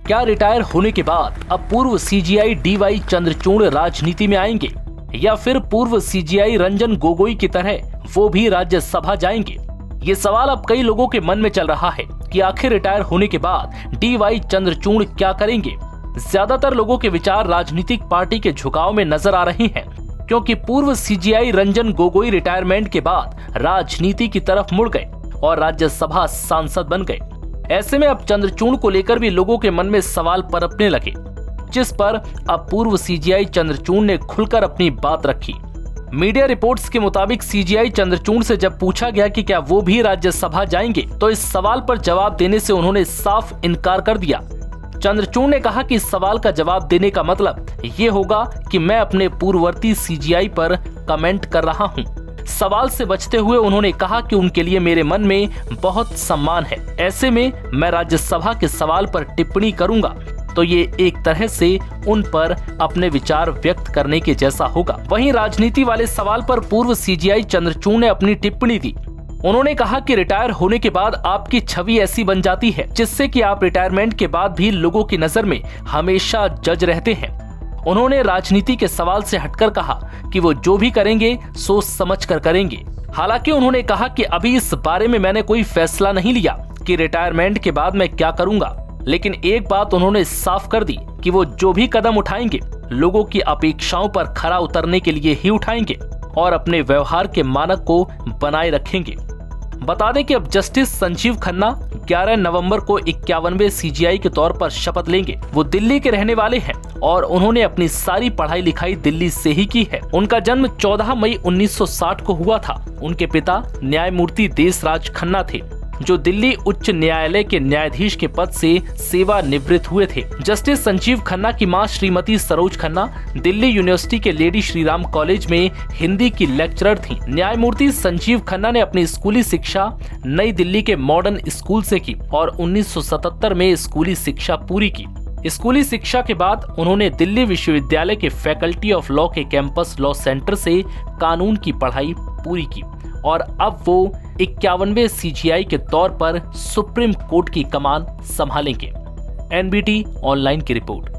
क्या रिटायर होने के बाद अब पूर्व सीजीआई डीवाई चंद्रचूड़ राजनीति में आएंगे या फिर पूर्व सीजीआई रंजन गोगोई की तरह वो भी राज्यसभा जाएंगे? ये सवाल अब कई लोगों के मन में चल रहा है कि आखिर रिटायर होने के बाद डीवाई चंद्रचूड़ क्या करेंगे। ज्यादातर लोगों के विचार राजनीतिक पार्टी के झुकाव में नजर आ रहे हैं, क्योंकि पूर्व सीजीआई रंजन गोगोई रिटायरमेंट के बाद राजनीति की तरफ मुड़ गए और राज्यसभा सांसद बन गए। ऐसे में अब चंद्रचूड़ को लेकर भी लोगों के मन में सवाल पनपने लगे, जिस पर अब पूर्व सीजीआई चंद्रचूड़ ने खुलकर अपनी बात रखी। मीडिया रिपोर्ट्स के मुताबिक सीजीआई चंद्रचूड़ से जब पूछा गया कि क्या वो भी राज्यसभा जाएंगे, तो इस सवाल पर जवाब देने से उन्होंने साफ इनकार कर दिया। चंद्रचूड़ ने कहा कि इस सवाल का जवाब देने का मतलब ये होगा कि मैं अपने पूर्ववर्ती सीजीआई पर कमेंट कर रहा हूं। सवाल से बचते हुए उन्होंने कहा कि उनके लिए मेरे मन में बहुत सम्मान है, ऐसे में मैं राज्यसभा के सवाल पर टिप्पणी करूंगा तो ये एक तरह से उन पर अपने विचार व्यक्त करने के जैसा होगा। वहीं राजनीति वाले सवाल पर पूर्व सीजीआई चंद्रचूड़ ने अपनी टिप्पणी दी। उन्होंने कहा कि रिटायर होने के बाद आपकी छवि ऐसी बन जाती है जिससे कि आप रिटायरमेंट के बाद भी लोगों की नजर में हमेशा जज रहते हैं। उन्होंने राजनीति के सवाल से हटकर कहा कि वो जो भी करेंगे सोच समझ कर करेंगे। हालांकि उन्होंने कहा कि अभी इस बारे में मैंने कोई फैसला नहीं लिया कि रिटायरमेंट के बाद मैं क्या करूंगा, लेकिन एक बात उन्होंने साफ कर दी कि वो जो भी कदम उठाएंगे लोगों की अपेक्षाओं पर खरा उतरने के लिए ही उठाएंगे और अपने व्यवहार के मानक को बनाए रखेंगे। बता दें कि अब जस्टिस संजीव खन्ना 11 नवंबर को 51वें सीजीआई के तौर पर शपथ लेंगे। वो दिल्ली के रहने वाले हैं और उन्होंने अपनी सारी पढ़ाई लिखाई दिल्ली से ही की है। उनका जन्म 14 मई 1960 को हुआ था। उनके पिता न्यायमूर्ति देसराज खन्ना थे, जो दिल्ली उच्च न्यायालय के न्यायाधीश के पद से सेवानिवृत्त हुए थे। जस्टिस संजीव खन्ना की मां श्रीमती सरोज खन्ना दिल्ली यूनिवर्सिटी के लेडी श्रीराम कॉलेज में हिंदी की लेक्चरर थीं। न्यायमूर्ति संजीव खन्ना ने अपनी स्कूली शिक्षा नई दिल्ली के मॉडर्न स्कूल से की और 1977 में स्कूली शिक्षा पूरी की। स्कूली शिक्षा के बाद उन्होंने दिल्ली विश्वविद्यालय के फैकल्टी ऑफ लॉ के कैंपस लॉ सेंटर से कानून की पढ़ाई पूरी की और अब वो 51वें सीजीआई के तौर पर सुप्रीम कोर्ट की कमान संभालेंगे। एनबीटी ऑनलाइन की रिपोर्ट।